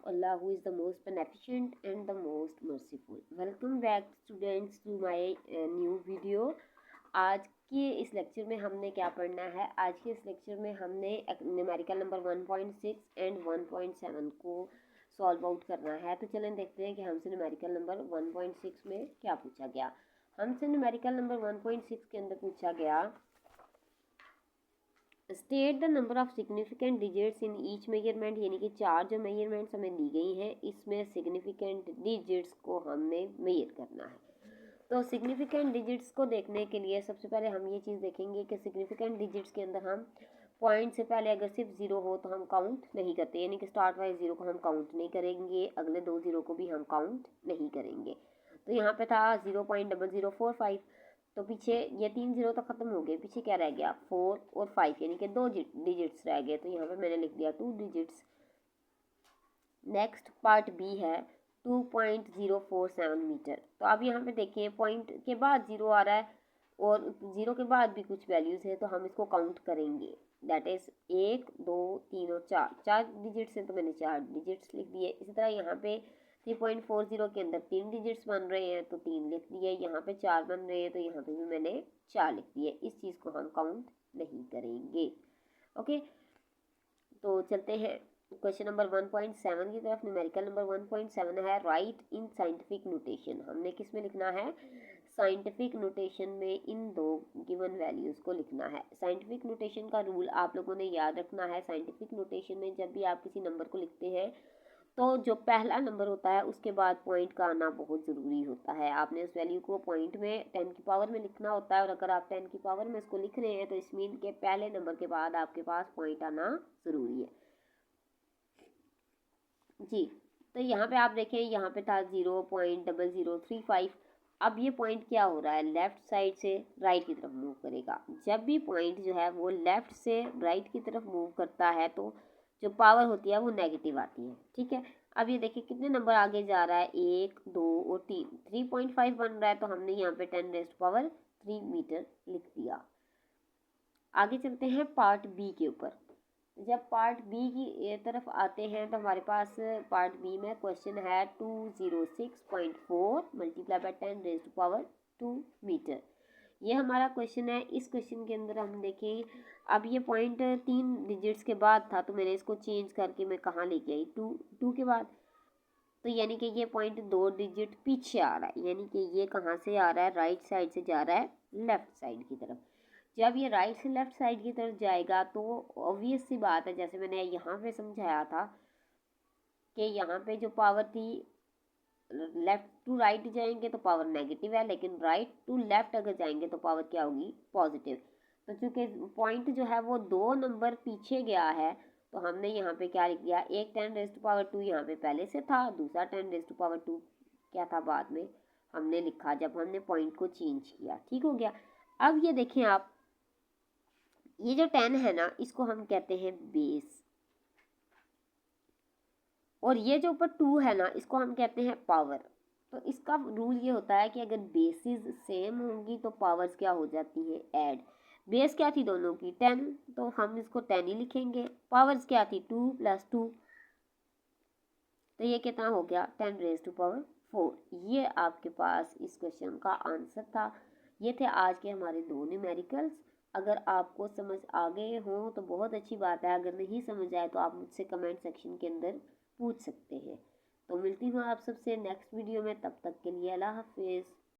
Allah who is the most beneficent and the most merciful. Welcome back students to my new video. आज के इस lecture में हमने क्या पढ़ना है? आज के इस लेक्चर में हमने न्यूमेरिकल नंबर 1.6 एंड 1.7 को सॉल्व आउट करना है। तो चलें देखते हैं कि हमसे न्यूमेरिकल नंबर 1.6 में क्या पूछा गया। हमसे न्यूमेरिकल नंबर 1.6 के अंदर पूछा गया state the number of significant digits in each measurement, यानी कि 4 जो मेजरमेंट्स हमें दी गई हैं इसमें सिग्निफिकेंट डिजिट्स को हमने मेजर करना है। तो सिग्निफिकेंट डिजिट्स को देखने के लिए सबसे पहले हम ये चीज़ देखेंगे कि सिग्निफिकेंट डिजिट्स के अंदर हम पॉइंट से पहले अगर सिर्फ 0 हो तो हम काउंट नहीं करते, यानी कि स्टार्ट वाइज 0 को हम काउंट नहीं करेंगे, अगले 2 0 को भी हम काउंट नहीं करेंगे। तो यहाँ पे था 0.0045, तो पीछे ये 3 0 तो ख़त्म हो गए, पीछे क्या रह गया 4 और 5, यानी कि 2 डिजिट्स रह गए। तो यहाँ पे मैंने लिख दिया 2 डिजिट्स। नेक्स्ट पार्ट बी है 2.047 मीटर। तो अब यहाँ पे देखिए पॉइंट के बाद 0 आ रहा है और 0 के बाद भी कुछ वैल्यूज़ है, तो हम इसको काउंट करेंगे। दैट इज़ 1 2 3 और 4 डिजिट्स हैं, तो मैंने 4 डिजिट्स लिख दिए। इसी तरह यहाँ पे 3.40 के अंदर 3 डिजिट्स बन रहे हैं तो 3 लिख दिए, यहाँ पे 4 बन रहे हैं तो यहाँ पे भी मैंने 4 लिख दिए। इस चीज़ को हम काउंट नहीं करेंगे। ओके, तो चलते हैं क्वेश्चन नंबर 1.7 की तरफ। न्यूमेरिकल नंबर 1.7 है राइट इन साइंटिफिक नोटेशन। हमने किस में लिखना है? साइंटिफिक नोटेशन में इन दो गिवन वैल्यूज़ को लिखना है। साइंटिफिक नोटेशन का रूल आप लोगों ने याद रखना है। साइंटिफिक नोटेशन में जब भी आप किसी नंबर को लिखते हैं तो जो पहला नंबर होता है उसके बाद पॉइंट का आना बहुत ज़रूरी होता है। आपने उस वैल्यू को पॉइंट में 10 की पावर में लिखना होता है, और अगर आप 10 की पावर में इसको लिख रहे हैं तो इस मीन के पहले नंबर के बाद आपके पास पॉइंट आना ज़रूरी है जी। तो यहाँ पे आप देखें, यहाँ पे था 0.0035। अब ये पॉइंट क्या हो रहा है, लेफ़्ट साइड से राइट की तरफ मूव करेगा। जब भी पॉइंट जो है वो लेफ़्ट से राइट की तरफ मूव करता है तो जो पावर होती है वो नेगेटिव आती है। ठीक है, अब ये देखिए कितने नंबर आगे जा रहा है, 1 2 और 3, 3.5 बन रहा है, तो हमने यहाँ पे 10⁻³ मीटर लिख दिया। आगे चलते हैं पार्ट बी के ऊपर। जब पार्ट बी की तरफ आते हैं तो हमारे पास पार्ट बी में क्वेश्चन है 206.4 मल्टीप्लाई बाय 10⁻² मीटर। ये हमारा क्वेश्चन है। इस क्वेश्चन के अंदर हम देखें, अब ये पॉइंट 3 डिजिट्स के बाद था तो मैंने इसको चेंज करके मैं कहाँ लेके आई, 2 के बाद। तो यानी कि ये पॉइंट 2 डिजिट पीछे आ रहा है, यानी कि ये कहाँ से आ रहा है, राइट साइड से जा रहा है लेफ़्ट साइड की तरफ। जब ये राइट से लेफ़्ट साइड की तरफ जाएगा तो ऑब्वियस सी बात है, जैसे मैंने यहाँ पे समझाया था कि यहाँ पे जो पावर थी लेफ़्ट टू राइट जाएंगे तो पावर नेगेटिव है, लेकिन राइट टू लेफ़्ट अगर जाएंगे तो पावर क्या होगी, पॉजिटिव। तो चूँकि पॉइंट जो है वो 2 नंबर पीछे गया है तो हमने यहाँ पे क्या लिख दिया, एक 10⁻² यहाँ पे पहले से था, दूसरा 10⁻² क्या था बाद में हमने लिखा जब हमने पॉइंट को चेंज किया। ठीक हो गया। अब ये देखें आप, ये जो 10 है ना इसको हम कहते हैं बेस, और ये जो ऊपर 2 है ना इसको हम कहते हैं पावर। तो इसका रूल ये होता है कि अगर बेसिस सेम होंगी तो पावर्स क्या हो जाती हैं, ऐड। बेस क्या थी दोनों की, 10, तो हम इसको 10 ही लिखेंगे। पावर्स क्या थी, 2 + 2, तो ये कितना हो गया 10⁻⁴। ये आपके पास इस क्वेश्चन का आंसर था। ये थे आज के हमारे 2 न्यूमेरिकल्स। अगर आपको समझ आ गए हों तो बहुत अच्छी बात है, अगर नहीं समझ आए तो आप मुझसे कमेंट सेक्शन के अंदर पूछ सकते हैं। तो मिलती हूँ आप सबसे नेक्स्ट वीडियो में, तब तक के लिए अल्लाह हाफिज़।